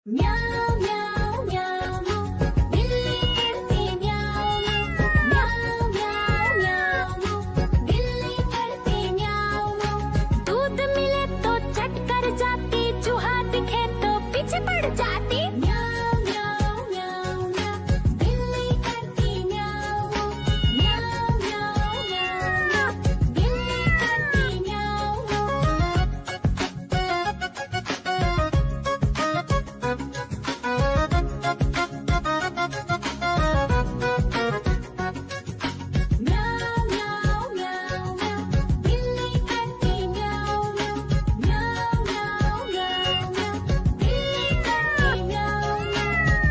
म्याऊं म्याऊं म्याऊं बिल्ली करती म्याऊं म्याऊं म्याऊं म्याऊं बिल्ली करती म्याऊं। दूध मिले तो चट कर जाती, चूहा दिखे तो पीछे पड़ जाती। म्याऊं म्याऊं म्याऊं म्याऊं बिल्ली करती म्याऊं म्याऊं म्याऊं म्याऊं बिल्ली करती म्याऊं। म्याऊं म्याऊं म्याऊं म्याऊं बिल्ली करती म्याऊं म्याऊं म्याऊं म्याऊं म्याऊं बिल्ली करती म्याऊं।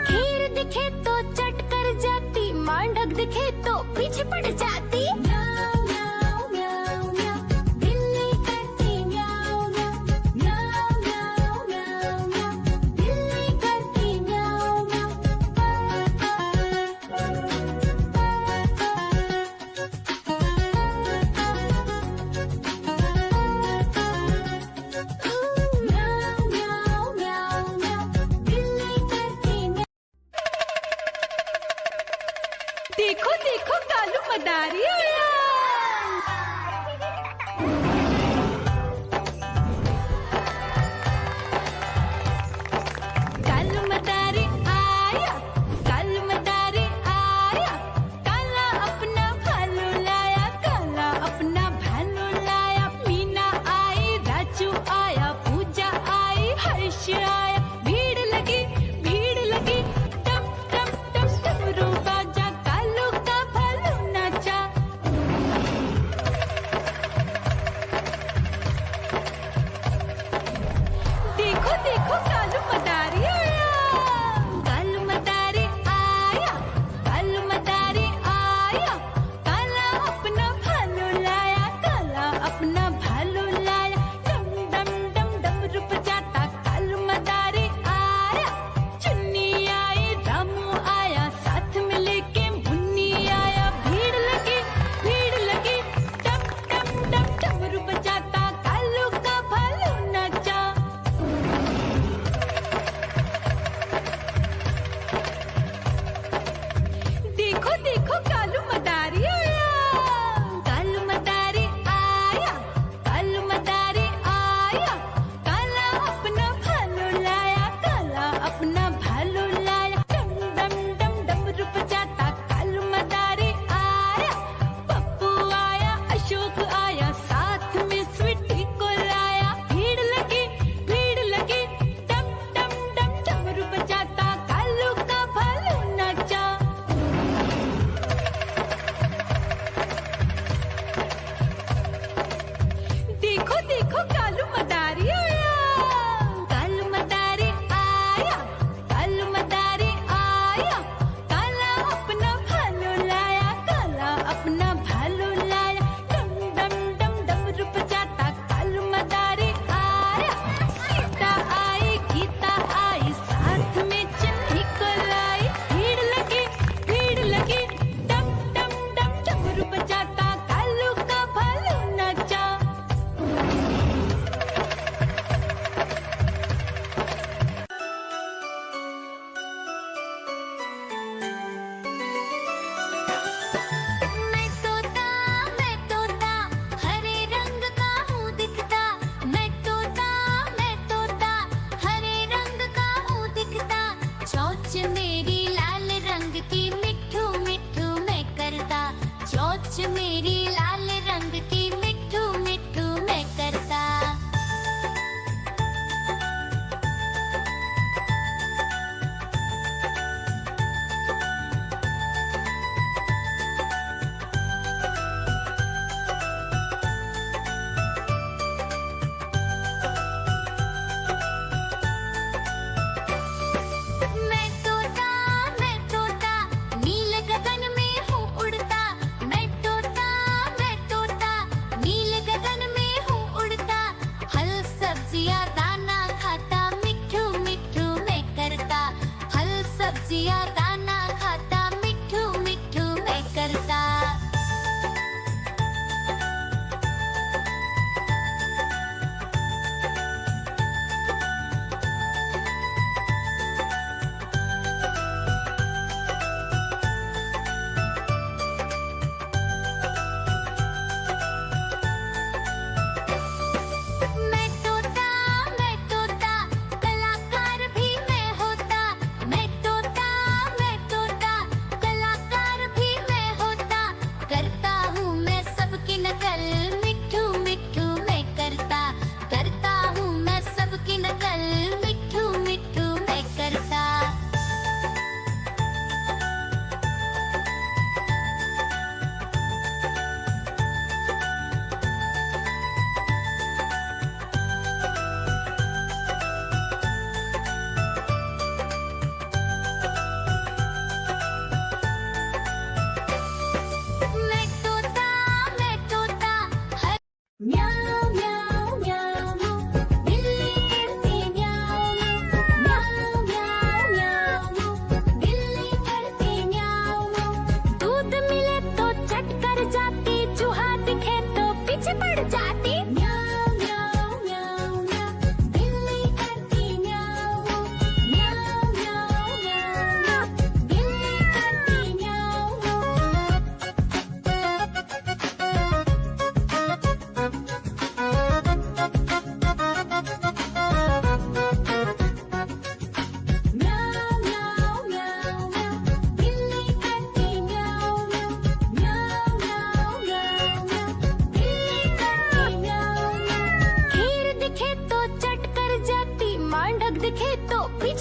खीर दिखे तो चट कर जाती, मांडक दिखे तो पीछे पड़ जाती। म्याऊं म्याऊं म्याऊं म्याऊं बिल्ली करती म्याऊं म्याऊं म्याऊं म्याऊं म्याऊं बिल्ली करती म्याऊं म्याऊं। म्याऊं म्याऊं म्याऊं म्याऊं बिल्ली करती म्याऊं। देखो देखो कालू मदारी आया। कालू मदारी आया, कालू मदारी आया। काला अपना भालू लाया, काला अपना भालू लाया। मीना आई, राजू आया, पूजा आई, हर्ष आया। भीड़ लगी टम टम टम डमरू बाजा, कालू का भालू नाचा। देखो देखो कालू मदारी आया, कालू मदारी आया, कालू मदारी आया। काला अपना भालू लाया, काला अपना भालू लाया। डम डम डम डमरू बजाता कालू मदारी आया। चुन्नी आई, रामू आया, साथ में लेके मुन्नी आया। भीड़ लगी टम टम टम डमरू बजाता कालू का भालू नाचा। देखो देखो कालू मदारी आया, कालू मदारी आया, कालू मदारी आया। काला अपना भालू लाया, काला अपना भालू लाया। डम डम डम डमरू बजाता कालू मदारी आया। पप्पू आया, अशोक आया, साथ में स्वीटी को लाया। भीड़ लगी टम टम टम डमरू बजाता कालू का भालू नाचा। देखो देखो कालू मदारी आया, कालू मदारी आया, कालू मदारी आया। काला अपना भालू लाया, काला अपना भालू लाया। डम डम डम डमरू बजाता कालू मदारी आया। सीता आई, गीता आई, साथ में चन्नी को लाई। भीड़ लगी टम टम टम डमरू बजाता कालू का भालू नाचा। मैं तोता हरे रंग का हूँ दिखता। मैं तोता हरे रंग का हूँ दिखता। चोंच मेरी लाल रंग की, मिट्ठू मिट्ठू मैं करता। चोंच मेरी लाल रंग की, मिट्ठू मिट्ठू मैं करता। मैं तोता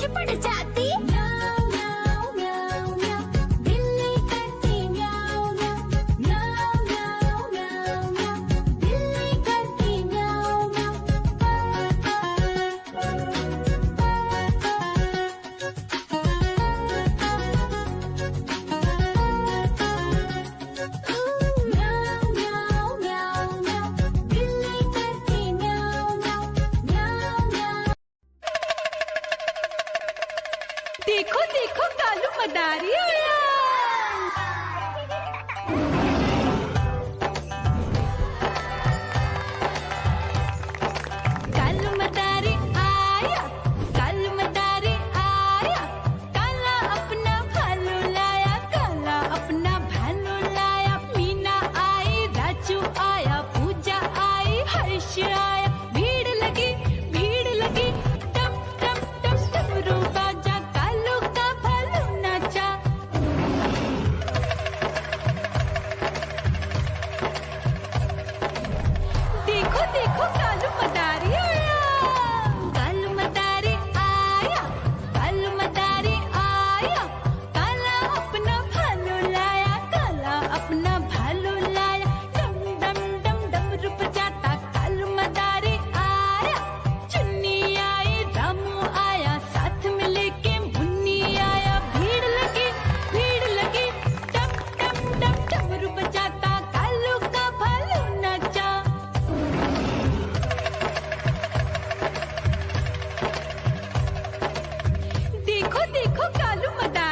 पीछे पड़ जाती। म्याऊ म्याऊ म्याऊ म्याऊ, बिल्ली करती म्याऊ म्याऊ। म्याऊ म्याऊ म्याऊ म्याऊ, बिल्ली करती म्याऊ म्याऊ। म्याऊ म्याऊ म्याऊ, बिल्ली करती म्याऊ म्याऊ। म्याऊ म्याऊ। देखो देखो कालू मदारी आया। कालू मदारी आया, कालू मदारी आया। काला अपना भालू लाया, काला अपना भालू लाया। मीना आई, राजू आया, पूजा आई, हर्ष आया। भीड़ लगी टप टप टप डमरू बाजा। कालू का भालू नाचा। देखो देखो कालू मदारी आया। कालू मदारी आया, कालू मदारी आया। काला अपना भालू लाया, काला अपना भालू लाया। डम डम डम डमरू बजाता कालू मदारी आया। चुन्नी आई, रामू आया, साथ में लेके मुन्नी आया। भीड़ लगी टप टप टप डमरू बजाता कालू का भालू नाचा। देखो देखो कालू मदारी